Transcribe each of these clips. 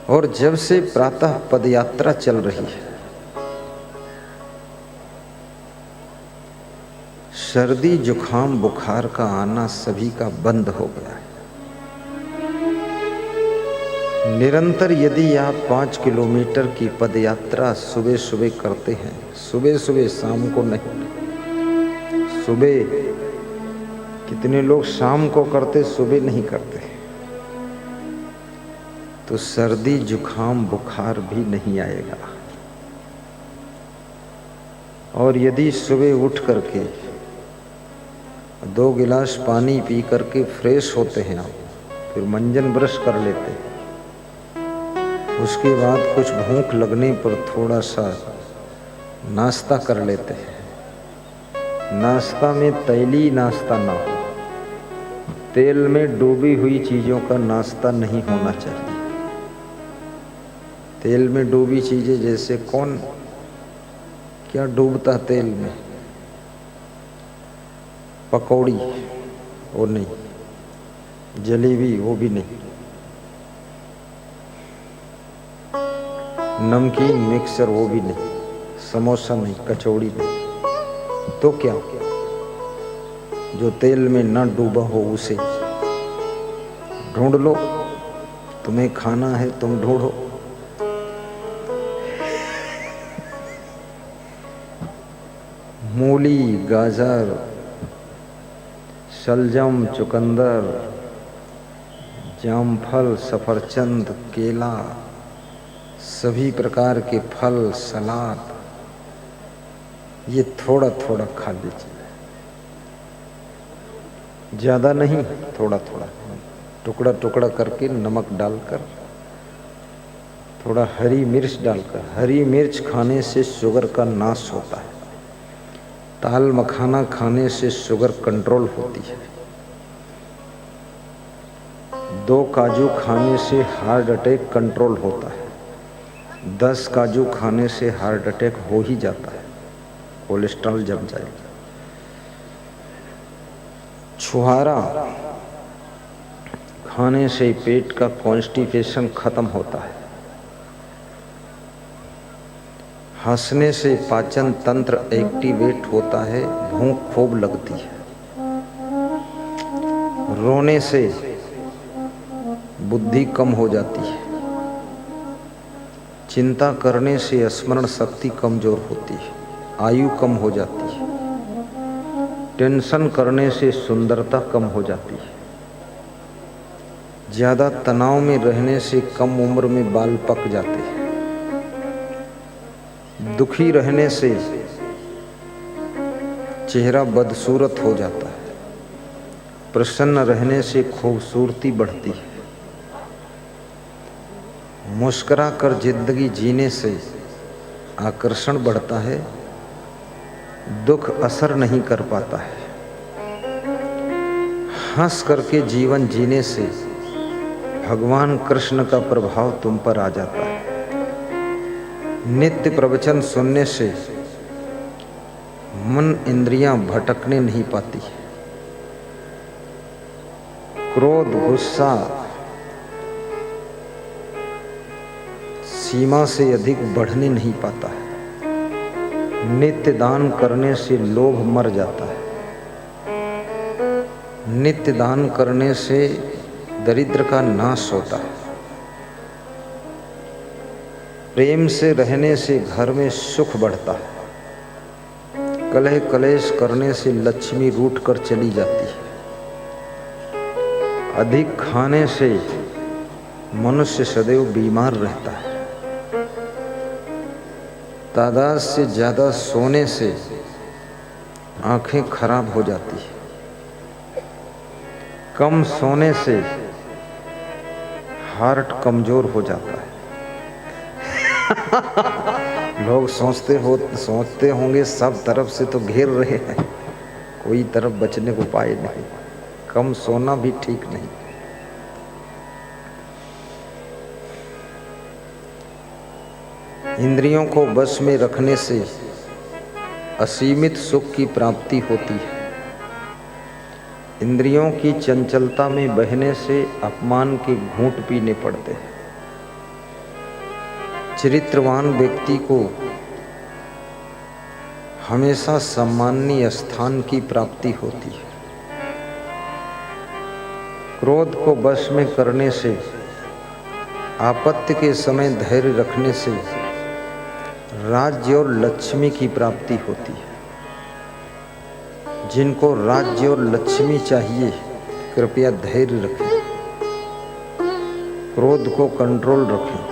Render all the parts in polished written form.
और जब से प्रातः पदयात्रा चल रही है, सर्दी जुखाम बुखार का आना सभी का बंद हो गया है। निरंतर यदि आप 5 किलोमीटर की पदयात्रा सुबह सुबह करते हैं, सुबह सुबह, शाम को नहीं, सुबह कितने लोग शाम को करते, सुबह नहीं करते, तो सर्दी जुखाम बुखार भी नहीं आएगा। और यदि सुबह उठ करके 2 गिलास पानी पी करके फ्रेश होते हैं आप, फिर मंजन ब्रश कर लेते हैं, उसके बाद कुछ भूख लगने पर थोड़ा सा नाश्ता कर लेते हैं। नाश्ता में तैली नाश्ता ना हो, तेल में डूबी हुई चीज़ों का नाश्ता नहीं होना चाहिए। तेल में डूबी चीज़ें जैसे कौन क्या डूबता तेल में, पकौड़ी वो नहीं, जलेबी वो भी नहीं, नमकीन मिक्सर वो भी नहीं, समोसा नहीं, कचौड़ी नहीं, तो क्या जो तेल में न डूबा हो उसे ढूंढ लो। तुम्हें खाना है तुम ढूंढो। मूली, गाजर, शलजम, चुकंदर, जामफल, सफरचंद, केला, सभी प्रकार के फल, सलाद, ये थोड़ा थोड़ा खा लीजिए, ज़्यादा नहीं, थोड़ा थोड़ा, टुकड़ा टुकड़ा करके नमक डालकर, थोड़ा हरी मिर्च डालकर। हरी मिर्च खाने से शुगर का नाश होता है। ताल मखाना खाने से शुगर कंट्रोल होती है। 2 काजू खाने से हार्ट अटैक कंट्रोल होता है। 10 काजू खाने से हार्ट अटैक हो ही जाता है, कोलेस्ट्रॉल जम जाएगा। छुहारा खाने से पेट का कॉन्स्टिपेशन खत्म होता है। हंसने से पाचन तंत्र एक्टिवेट होता है, भूख खूब लगती है। रोने से बुद्धि कम हो जाती है। चिंता करने से स्मरण शक्ति कमजोर होती है, आयु कम हो जाती है। टेंशन करने से सुंदरता कम हो जाती है। ज़्यादा तनाव में रहने से कम उम्र में बाल पक जाते हैं। दुखी रहने से चेहरा बदसूरत हो जाता है। प्रसन्न रहने से खूबसूरती बढ़ती है। मुस्कुरा कर जिंदगी जीने से आकर्षण बढ़ता है, दुख असर नहीं कर पाता है। हंस करके जीवन जीने से भगवान कृष्ण का प्रभाव तुम पर आ जाता है। नित्य प्रवचन सुनने से मन इंद्रियां भटकने नहीं पाती। क्रोध गुस्सा सीमा से अधिक बढ़ने नहीं पाता है। नित्य दान करने से लोभ मर जाता है। नित्य दान करने से दरिद्र का नाश होता है। प्रेम से रहने से घर में सुख बढ़ता है। कलह कलेश करने से लक्ष्मी रूठ कर चली जाती है। अधिक खाने से मनुष्य सदैव बीमार रहता है। तादाद से ज़्यादा सोने से आंखें खराब हो जाती है। कम सोने से हार्ट कमज़ोर हो जाता है। लोग सोचते होंगे सब तरफ से तो घेर रहे हैं, कोई तरफ बचने को उपाय नहीं। कम सोना भी ठीक नहीं। इंद्रियों को बस में रखने से असीमित सुख की प्राप्ति होती है। इंद्रियों की चंचलता में बहने से अपमान के घूंट पीने पड़ते हैं। चरित्रवान व्यक्ति को हमेशा सम्माननीय स्थान की प्राप्ति होती है। क्रोध को वश में करने से, आपत्ति के समय धैर्य रखने से राज्य और लक्ष्मी की प्राप्ति होती है। जिनको राज्य और लक्ष्मी चाहिए, कृपया धैर्य रखें, क्रोध को कंट्रोल रखें।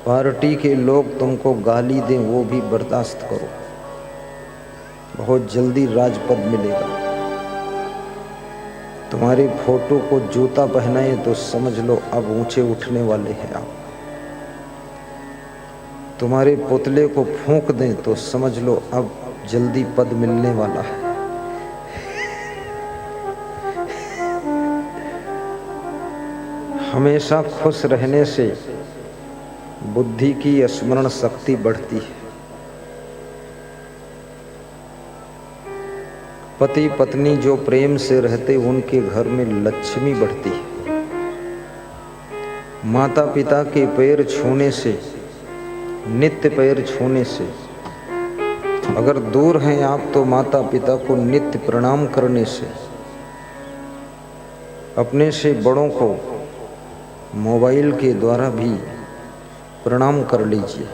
पार्टी के लोग तुमको गाली दें वो भी बर्दाश्त करो, बहुत जल्दी राजपद मिलेगा। तुम्हारी फोटो को जूता पहनाए तो समझ लो अब ऊंचे उठने वाले हैं आप। तुम्हारे पुतले को फूंक दें तो समझ लो अब जल्दी पद मिलने वाला है। हमेशा खुश रहने से बुद्धि की स्मरण शक्ति बढ़ती है। पति पत्नी जो प्रेम से रहते उनके घर में लक्ष्मी बढ़ती है। माता पिता के पैर छूने से, नित्य पैर छूने से, अगर दूर हैं आप तो माता पिता को नित्य प्रणाम करने से, अपने से बड़ों को मोबाइल के द्वारा भी प्रणाम कर लीजिए।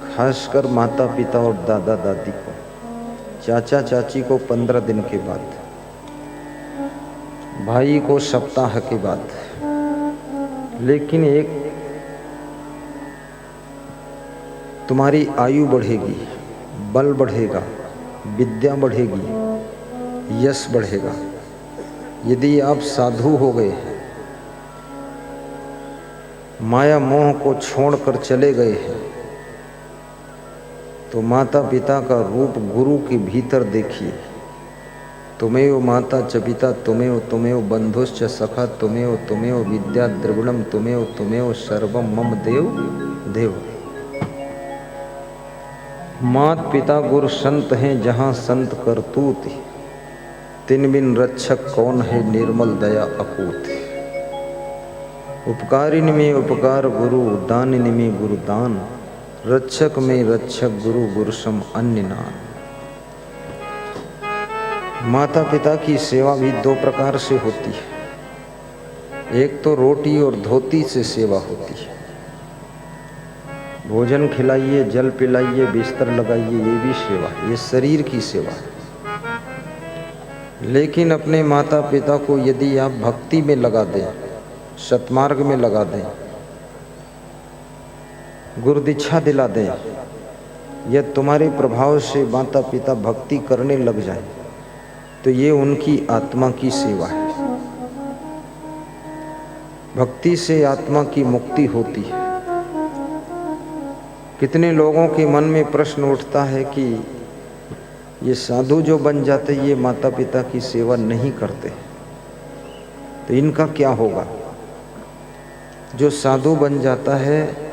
खासकर माता पिता और दादा दादी को, चाचा चाची को 15 दिन के बाद, भाई को सप्ताह के बाद। लेकिन एक तुम्हारी आयु बढ़ेगी, बल बढ़ेगा, विद्या बढ़ेगी, यश बढ़ेगा। यदि आप साधु हो गए, माया मोह को छोड़कर चले गए हैं, तो माता पिता का रूप गुरु के भीतर देखिए। तुमेव माता च पिता तुमेव, तुमेव बंधुश्च सखा तुमेव, तुमेव विद्या द्रविणम तुमेव, तुमेव सर्वम मम देव देव। मात पिता गुरु संत हैं जहाँ संत करतूत, तिन बिन रक्षक कौन है निर्मल दया अकूत। उपकारिणी में उपकार गुरु, दानिनी में गुरु दान, रक्षक में रक्षक गुरु, गुरु सम अन्य नान। माता पिता की सेवा भी 2 प्रकार से होती है। एक तो रोटी और धोती से सेवा होती है। भोजन खिलाइए, जल पिलाइए, बिस्तर लगाइए, ये भी सेवा, ये शरीर की सेवा। लेकिन अपने माता पिता को यदि आप भक्ति में लगा दें, सतमार्ग में लगा दें, गुरुदीक्षा दिला दें, या तुम्हारे प्रभाव से माता पिता भक्ति करने लग जाए, तो ये उनकी आत्मा की सेवा है। भक्ति से आत्मा की मुक्ति होती है। कितने लोगों के मन में प्रश्न उठता है कि ये साधु जो बन जाते ये माता पिता की सेवा नहीं करते, तो इनका क्या होगा? जो साधु बन जाता है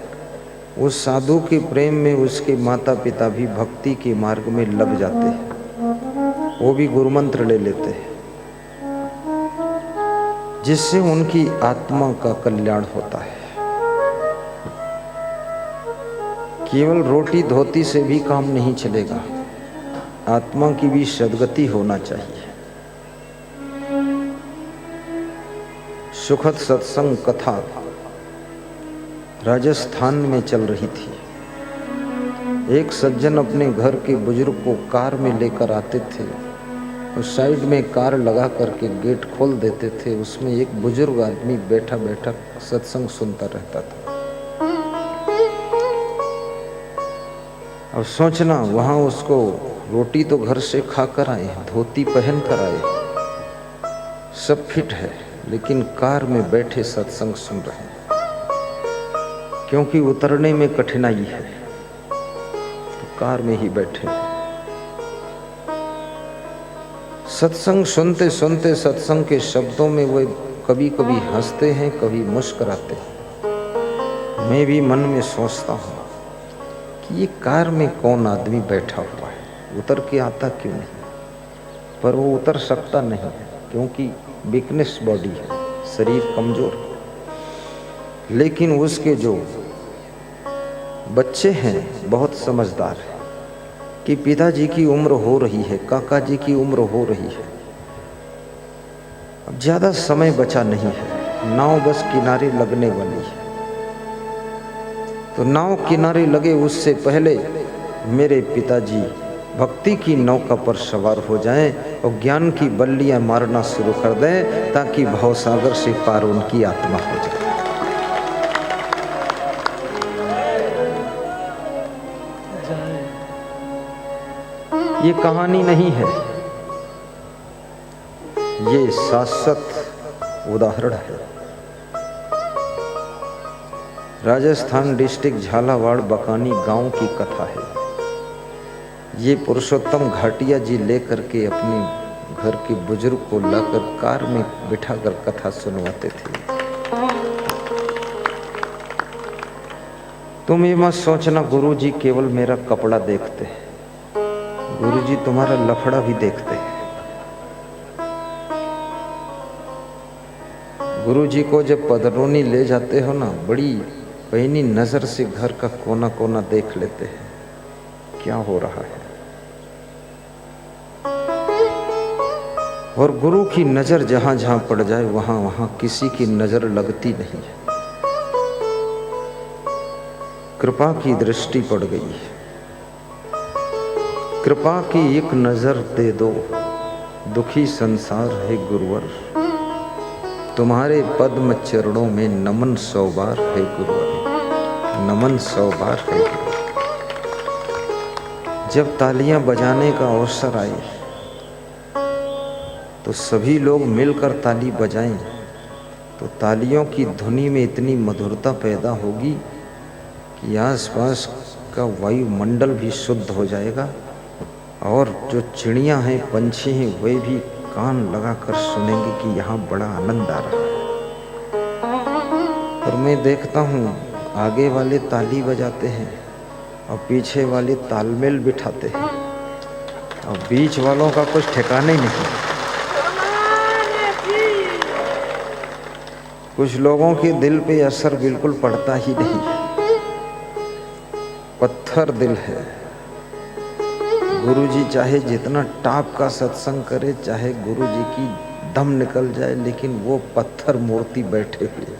उस साधु के प्रेम में उसके माता पिता भी भक्ति के मार्ग में लग जाते हैं, वो भी गुरुमंत्र ले लेते हैं, जिससे उनकी आत्मा का कल्याण होता है। केवल रोटी धोती से भी काम नहीं चलेगा, आत्मा की भी सद्गति होना चाहिए। सुखद सत्संग कथा राजस्थान में चल रही थी। एक सज्जन अपने घर के बुजुर्ग को कार में लेकर आते थे और साइड में कार लगा करके गेट खोल देते थे। उसमें एक बुजुर्ग आदमी बैठा बैठा सत्संग सुनता रहता था। अब सोचना, वहाँ उसको रोटी तो घर से खा कर आए, धोती पहन कर आए, सब फिट है, लेकिन कार में बैठे सत्संग सुन रहे हैं, क्योंकि उतरने में कठिनाई है तो कार में ही बैठे। सत्संग सुनते सुनते सत्संग के शब्दों में वे कभी कभी हंसते हैं, कभी मुस्कुराते हैं। मैं भी मन में सोचता हूँ कि ये कार में कौन आदमी बैठा हुआ है, उतर के आता क्यों नहीं? पर वो उतर सकता नहीं, क्योंकि वीकनेस बॉडी है, शरीर कमजोर है। लेकिन उसके जो बच्चे हैं बहुत समझदार हैं कि पिताजी की उम्र हो रही है, काका जी की उम्र हो रही है, अब ज़्यादा समय बचा नहीं है, नाव बस किनारे लगने वाली है। तो नाव किनारे लगे उससे पहले मेरे पिताजी भक्ति की नौका पर सवार हो जाएं और ज्ञान की बल्लियां मारना शुरू कर दें ताकि भवसागर से पार उनकी आत्मा हो जाए। ये कहानी नहीं है, ये शाश्वत उदाहरण है। राजस्थान डिस्ट्रिक्ट झालावाड़ बकानी गांव की कथा है। ये पुरुषोत्तम घाटिया जी लेकर के अपने घर के बुजुर्ग को लाकर कार में बिठाकर कथा सुनवाते थे। तुम ये मत सोचना गुरुजी केवल मेरा कपड़ा देखते हैं, गुरुजी तुम्हारा लफड़ा भी देखते हैं। गुरुजी को जब पदरोनी ले जाते हो ना, बड़ी पैनी नजर से घर का कोना कोना देख लेते हैं क्या हो रहा है। और गुरु की नजर जहां जहां पड़ जाए वहां वहां किसी की नजर लगती नहीं है। कृपा की दृष्टि पड़ गई है, कृपा की एक नजर दे दो, दुखी संसार है गुरुवर, तुम्हारे पद्म चरणों में नमन 100 बार है गुरुवर, नमन 100 बार है गुरुवर। जब तालियां बजाने का अवसर आए तो सभी लोग मिलकर ताली बजाएं तो तालियों की धुनी में इतनी मधुरता पैदा होगी कि आसपास का वायुमंडल भी शुद्ध हो जाएगा और जो चिड़ियां हैं, पंछी हैं, वे भी कान लगाकर सुनेंगे कि यहाँ बड़ा आनंद आ रहा है। और मैं देखता हूँ आगे वाले ताली बजाते हैं और पीछे वाले तालमेल बिठाते हैं और बीच वालों का कुछ ठिकाना ही नहीं। कुछ लोगों के दिल पे असर बिल्कुल पड़ता ही नहीं, पत्थर दिल है। गुरुजी चाहे जितना टाप का सत्संग करे, चाहे गुरुजी की दम निकल जाए, लेकिन वो पत्थर मूर्ति बैठे हुए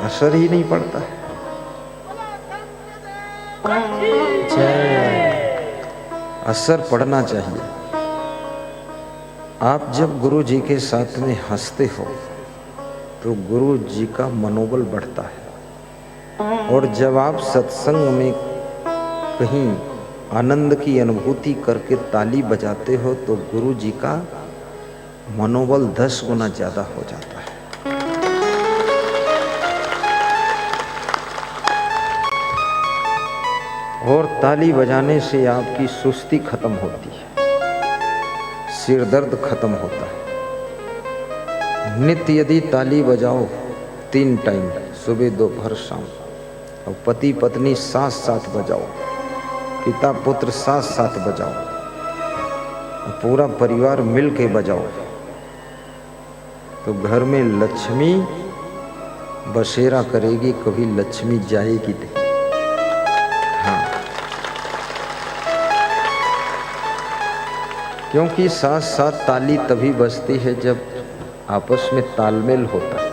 असर ही नहीं पड़ता है। असर पड़ना चाहिए। आप जब गुरुजी के साथ में हंसते हो तो गुरु जी का मनोबल बढ़ता है, और जब आप सत्संग में कहीं आनंद की अनुभूति करके ताली बजाते हो तो गुरु जी का मनोबल 10 गुना ज्यादा हो जाता है। और ताली बजाने से आपकी सुस्ती खत्म होती है, सिर दर्द खत्म होता है। नित्य यदि ताली बजाओ 3 टाइम, सुबह दोपहर शाम, और पति पत्नी साथ साथ बजाओ, पिता पुत्र साथ साथ बजाओ, पूरा परिवार मिल के बजाओ, तो घर में लक्ष्मी बसेरा करेगी, कभी लक्ष्मी जाएगी नहीं। हाँ, क्योंकि साथ साथ ताली तभी बजती है जब आपस में तालमेल होता है,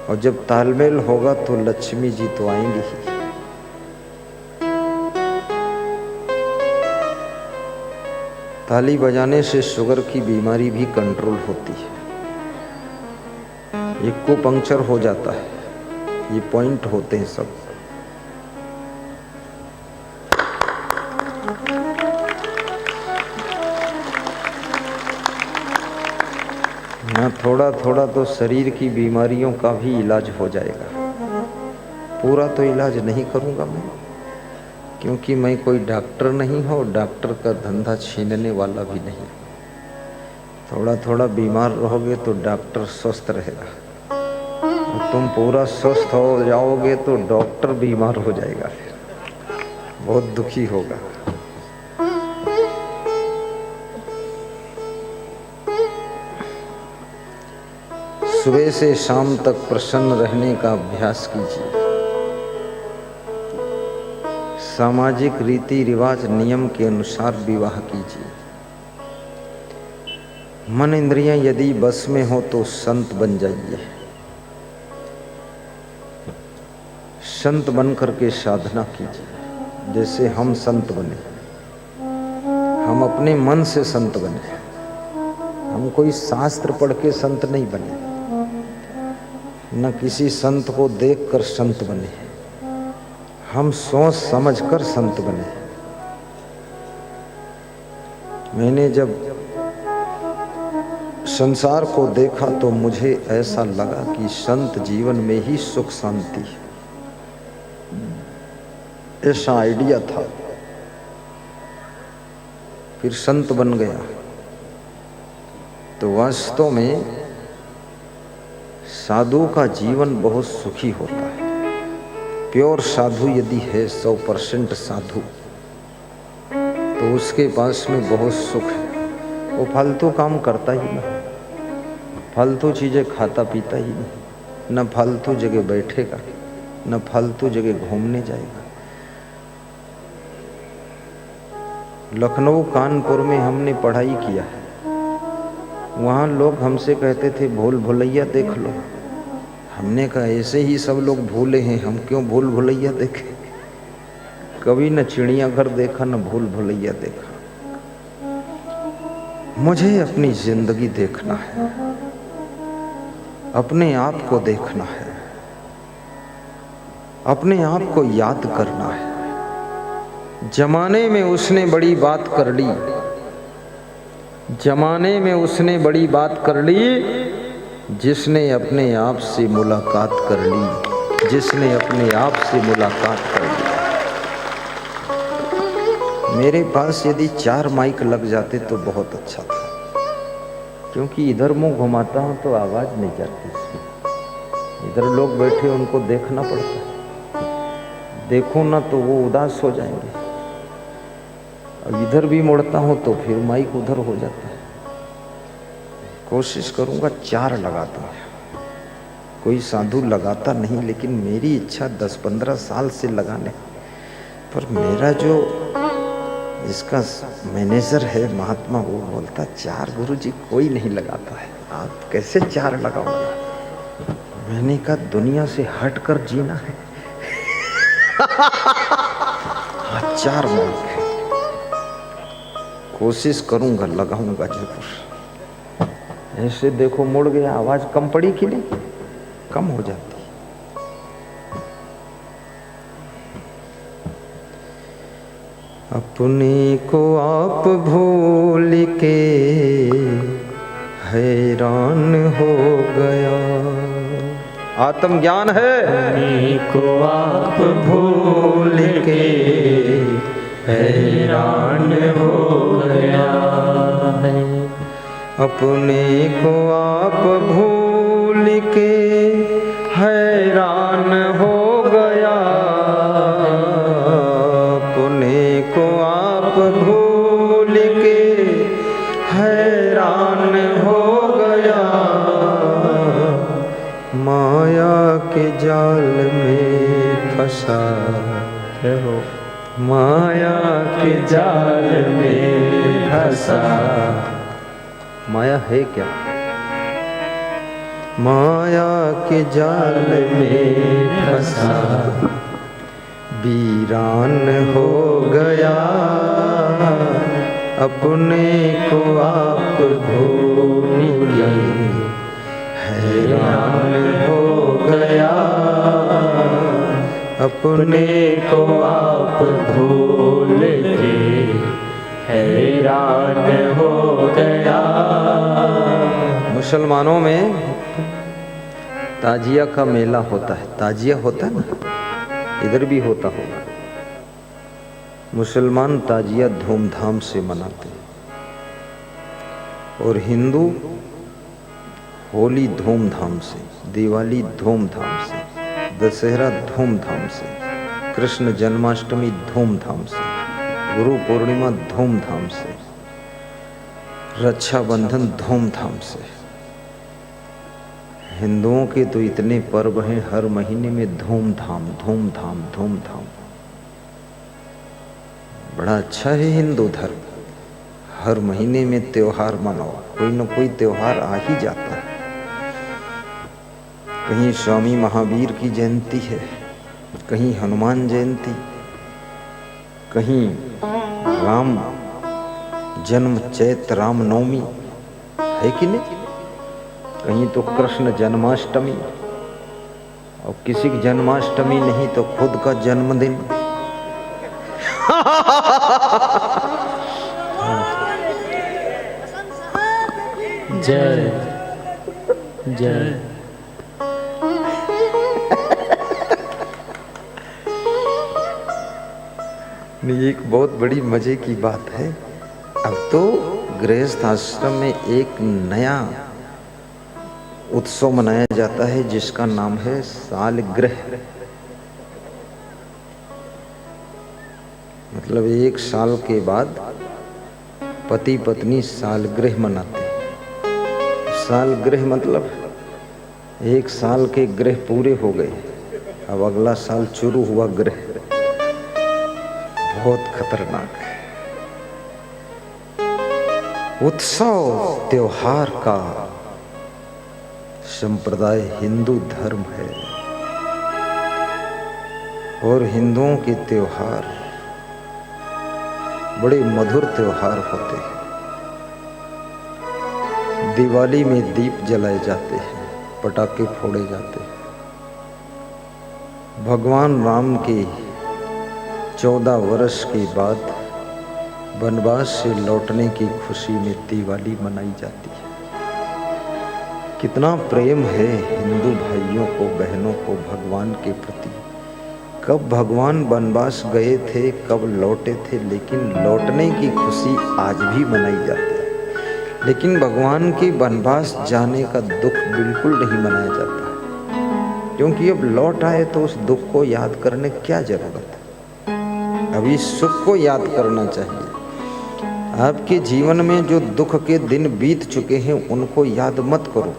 और जब तालमेल होगा तो लक्ष्मी जी तो आएंगी ही। ताली बजाने से शुगर की बीमारी भी कंट्रोल होती है, एक को पंक्चर हो जाता है। ये पॉइंट होते हैं सब। ना थोड़ा थोड़ा तो शरीर की बीमारियों का भी इलाज हो जाएगा। पूरा तो इलाज नहीं करूंगा मैं, क्योंकि मैं कोई डॉक्टर नहीं हूँ, डॉक्टर का धंधा छीनने वाला भी नहीं। थोड़ा थोड़ा बीमार रहोगे तो डॉक्टर स्वस्थ रहेगा, और तुम पूरा स्वस्थ हो जाओगे तो डॉक्टर बीमार हो जाएगा, फिर बहुत दुखी होगा। सुबह से शाम तक प्रसन्न रहने का अभ्यास कीजिए। सामाजिक रीति रिवाज नियम के अनुसार विवाह कीजिए। मन इंद्रियां यदि बस में हो तो संत बन जाइए। संत बन करके साधना कीजिए जैसे हम संत बने। हम अपने मन से संत बने। हम कोई शास्त्र पढ़ के संत नहीं बने, न किसी संत को देखकर संत बने। हम सोच समझकर संत बने। मैंने जब संसार को देखा तो मुझे ऐसा लगा कि संत जीवन में ही सुख शांति है, ऐसा आइडिया था। फिर संत बन गया तो वास्तव में साधु का जीवन बहुत सुखी होता है। प्योर साधु यदि है 100% साधु तो उसके पास में बहुत सुख है। वो फालतू काम करता ही नहीं, फालतू चीज़ें खाता पीता ही नहीं, न फालतू जगह बैठेगा, न फालतू जगह घूमने जाएगा। लखनऊ कानपुर में हमने पढ़ाई किया है। वहाँ लोग हमसे कहते थे भूल भुलैया देख लो। हमने कहा ऐसे ही सब लोग भूले हैं, हम क्यों भूल भुलैया देखें। कभी न चिड़ियाघर देखा न भूल भुलैया देखा। मुझे अपनी जिंदगी देखना है, अपने आप को देखना है, अपने आप को याद करना है। जमाने में उसने बड़ी बात कर ली, जमाने में उसने बड़ी बात कर ली जिसने अपने आप से मुलाकात कर ली, जिसने अपने आप से मुलाकात कर ली। मेरे पास यदि 4 माइक लग जाते तो बहुत अच्छा था, क्योंकि इधर मुंह घुमाता हूं तो आवाज नहीं जाती इसमें। इधर लोग बैठे उनको देखना पड़ता है, देखो ना तो वो उदास हो जाएंगे। अब इधर भी मुड़ता हूं तो फिर माइक उधर हो जाता है। कोशिश करूंगा 4 लगा दूं। कोई साधु लगाता नहीं, लेकिन मेरी इच्छा 10-15 साल से लगाने। पर मेरा जो इसका मैनेजर है महात्मा, वो बोलता 4 गुरुजी कोई नहीं लगाता है, आप कैसे 4 लगाओगे। मैंने कहा दुनिया से हट कर जीना है। 4 माइक है, कोशिश करूंगा, लगाऊंगा जरूर। ऐसे देखो मुड़ गया, आवाज कम पड़ी कि नहीं, कम हो जाती। अपने को आप भूल के हैरान हो गया। आत्मज्ञान है। अपने को आप भूल के हैरान हो गया है। अपने को आप भूल के हैरान हो गया। अपने को आप भूल के हैरान हो गया। माया के जाल में फंसा हो, माया के जाल में फंसा। माया है क्या? माया के जाल में फंसा वीरान हो गया। अपने को आप भूल हैरान हो गया। अपने को आप भूल के हैरान हो गया। मुसलमानों में ताजिया का मेला होता है। ताजिया होता है ना, इधर भी होता होगा। मुसलमान ताजिया धूमधाम से मनाते हैं और हिंदू होली धूमधाम से, दिवाली धूमधाम से, दशहरा धूमधाम से, कृष्ण जन्माष्टमी धूमधाम से, गुरु पूर्णिमा धूमधाम से, रक्षाबंधन धूमधाम से। हिंदुओं के तो इतने पर्व हैं, हर महीने में धूमधाम धूमधाम धूमधाम। बड़ा अच्छा है हिंदू धर्म, हर महीने में त्योहार मनाओ, कोई न कोई त्योहार आ ही जाता है। कहीं स्वामी महावीर की जयंती है, कहीं हनुमान जयंती, कहीं राम जन्म चैत्र रामनवमी है कि नहीं, कहीं तो कृष्ण जन्माष्टमी, और किसी की जन्माष्टमी नहीं तो खुद का जन्मदिन। जय जय। ये एक बहुत बड़ी मजे की बात है। अब तो गृहस्थ आश्रम में एक नया उत्सव मनाया जाता है जिसका नाम है सालगृह। मतलब 1 साल के बाद पति पत्नी सालगृह मनाते हैं। सालगृह मतलब 1 साल के गृह पूरे हो गए, अब अगला साल शुरू हुआ गृह। बहुत खतरनाक है। उत्सव त्योहार का संप्रदाय हिंदू धर्म है, और हिंदुओं के त्योहार बड़े मधुर त्योहार होते हैं। दिवाली में दीप जलाए जाते हैं, पटाखे फोड़े जाते हैं। भगवान राम के 14 वर्ष के बाद वनवास से लौटने की खुशी में दिवाली मनाई जाती है। कितना प्रेम है हिंदू भाइयों को, बहनों को भगवान के प्रति। कब भगवान वनवास गए थे, कब लौटे थे, लेकिन लौटने की खुशी आज भी मनाई जाती है। लेकिन भगवान के वनवास जाने का दुख बिल्कुल नहीं मनाया जाता, क्योंकि अब लौट आए तो उस दुख को याद करने क्या जरूरत है। अभी सुख को याद करना चाहिए। आपके जीवन में जो दुख के दिन बीत चुके हैं उनको याद मत करो,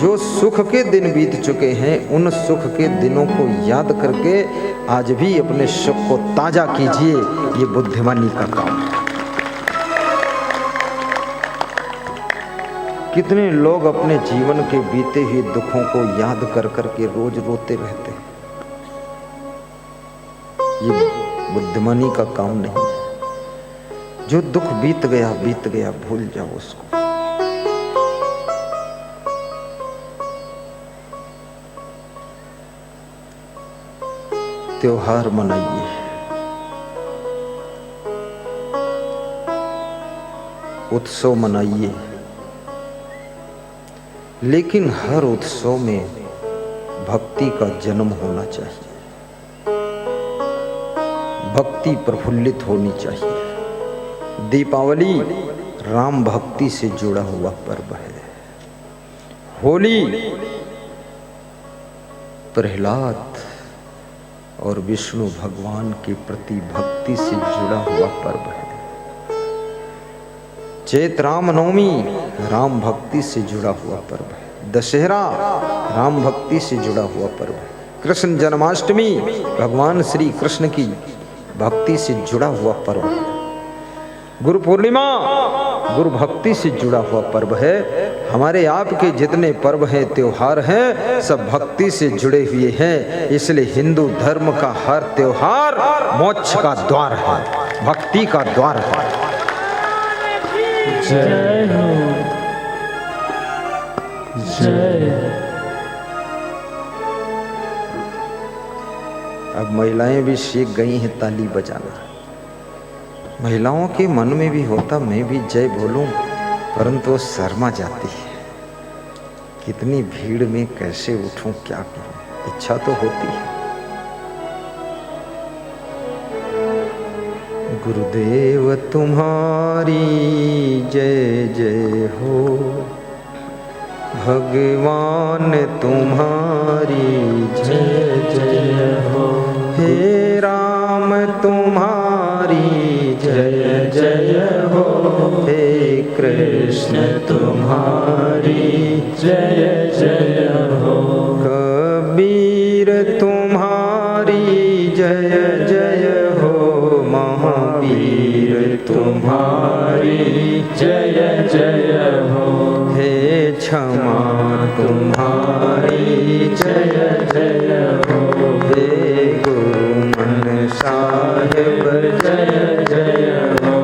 जो सुख के दिन बीत चुके हैं उन सुख के दिनों को याद करके आज भी अपने सुख को ताजा कीजिए। ये बुद्धिमानी का काम है। कितने लोग अपने जीवन के बीते हुए दुखों को याद कर करके रोज रोते रहते हैं। ये बुद्धिमानी का काम नहीं है। जो दुख बीत गया भूल जाओ उसको। त्योहार मनाइए, उत्सव मनाइए, लेकिन हर उत्सव में भक्ति का जन्म होना चाहिए, भक्ति प्रफुल्लित होनी चाहिए। दीपावली राम भक्ति से जुड़ा हुआ पर्व है। होली प्रहलाद और विष्णु भगवान के प्रति भक्ति से जुड़ा हुआ पर्व है। चैत्र रामनवमी राम भक्ति से जुड़ा हुआ पर्व है। दशहरा राम भक्ति से जुड़ा हुआ पर्व है। कृष्ण जन्माष्टमी भगवान श्री कृष्ण की भक्ति से जुड़ा हुआ पर्व है। गुरु पूर्णिमा गुरु भक्ति से जुड़ा हुआ पर्व है। हमारे आपके जितने पर्व हैं, त्योहार हैं, सब भक्ति से जुड़े हुए हैं। इसलिए हिंदू धर्म का हर त्योहार मोक्ष का द्वार है, भक्ति का द्वार है। जय हो जय। अब महिलाएं भी सीख गई हैं ताली बजाना। महिलाओं के मन में भी होता मैं भी जय बोलूं, परंतु वो शर्मा जाती है। कितनी भीड़ में कैसे उठूं, क्या करूं, इच्छा तो होती है। गुरुदेव तुम्हारी जय जय हो, भगवान तुम्हारी जय जय हो, हे राम तुम्हारी जय जय हो, हे कृष्ण तुम्हारी जय जय हो। कबीर तुम्हारी जय जय हो। महावीर तुम्हारी जय जय हो। हे क्षमा तुम्हारी जय जय हो। हे गुरु मन साहिब जय जय हो।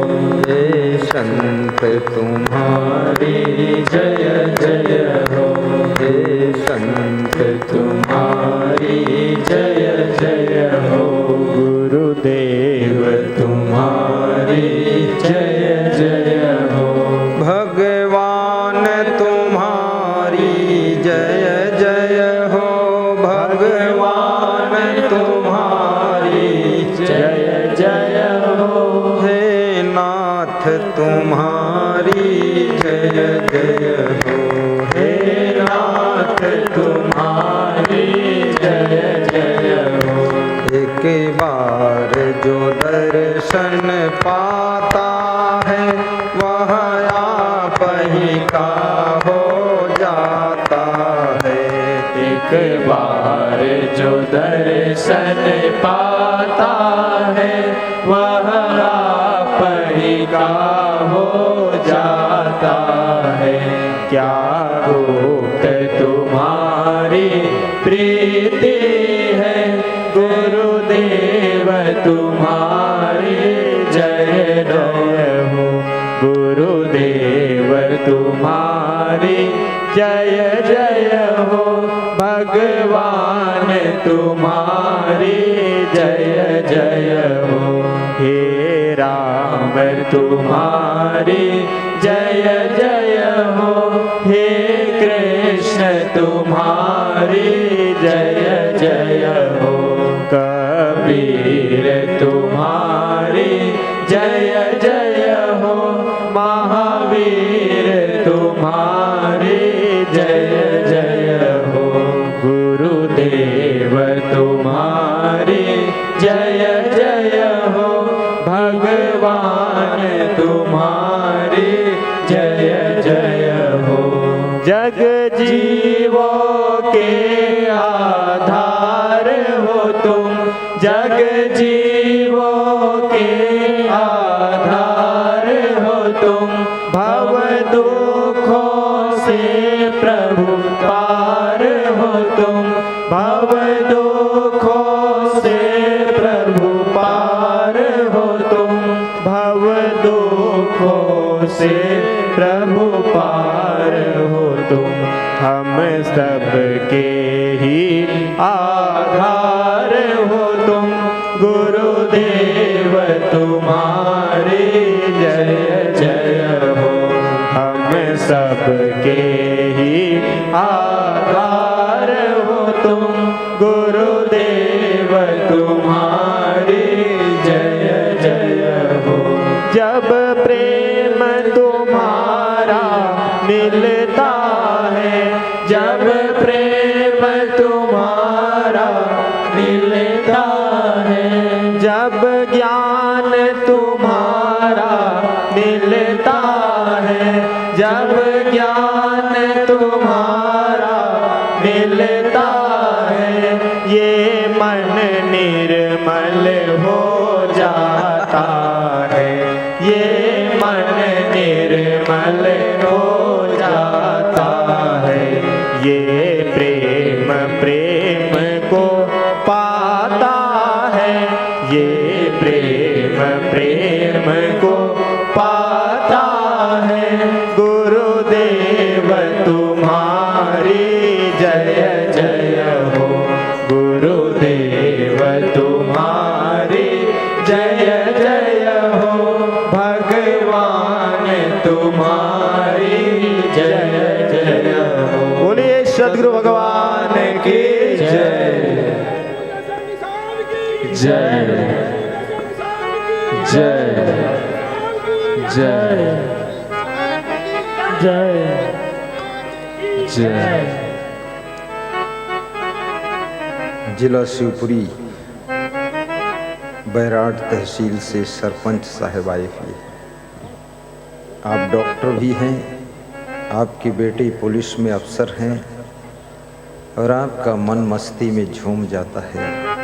हे संत तुम्हारी जय जय हो। हे संत तुम्हारी जय जय हो। गुरुदेव तुम्हारी जय जय हो। भगवान तुम्हारी जय जय हो। भगवान तुम्हारी जय जय हो। हे नाथ तुम्हारी जय जय हो। हे नाथ तुम्हारी जय जय हो। एक बार जो दर्शन पाता है वह आप ही का हो जाता है। एक बार जो दर्शन पाता है वह आप ही का हो जाता है। क्या गुप्त तुम्हारी प्रीति है गुरुदेव तुम्हारी जय जय हो। गुरुदेव तुम्हारी जय जय हो। भगवान तुम्हारी जय जय हो। हे राम तुम्हारी जय जय हो। हे कृष्ण तुम्हारी जय जय हो। कबीर तुम्हारी जय जय हो। महावीर तुम्हारी जय जय हो। गुरुदेव तुम्हारी जय जय हो। भगवान तुम्हारी जय जय हो। जग जीवों के आधार हो तुम। जग जीवों के आधार हो तुम। भव दुखों से प्रभु पार हो तुम। भव दुखों से प्रभु पार हो तुम। भव दुखों से प्रभु पार हो तुम। हम सबके ही आधार हो तुम। गुरुदेव तुम्हारी जय जय हो। हम सबके ही आधार हो तुम। गुरुदेव तुम्हारी जय जय हो। जब प्रेम तुम्हारा मिलता है। जब प्रेम तुम्हारा मिलता है। जब ज्ञान तुम्हारा मिलता है। जब ज्ञान तुम्हारा मिलता है। ये मन निर्मल हो जाता है। ये मन निर्मल हो जाता है। ये प्रेम प्रेम को पाता है। ये प्रेम प्रेम को पाता है। गुरुदेव तुम्हारी जय जय हो। गुरुदेव तुम्हारी जय जय हो। भगवान तुम्हारी जय जय हो। बोलिए सद्गुरु भगवान की जय जय जय जय जय जय। जिला शिवपुरी बैराट तहसील से सरपंच साहब आए हुए। आप डॉक्टर भी हैं, आपकी बेटी पुलिस में अफसर हैं और आपका मन मस्ती में झूम जाता है।